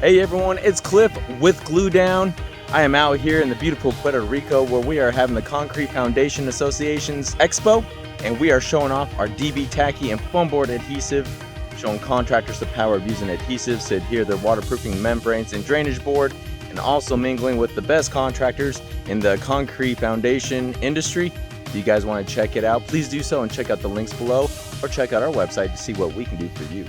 Hey everyone, it's Cliff with GluDown. I am out here in the beautiful Puerto Rico where we are having the Concrete Foundation Association's expo, and we are showing off our DB Tacky and foam board adhesive, showing contractors the power of using adhesives to adhere their waterproofing membranes and drainage board, and also mingling with the best contractors in the concrete foundation industry. If you guys want to check it out, please do so and check out the links below, or check out our website to see what we can do for you.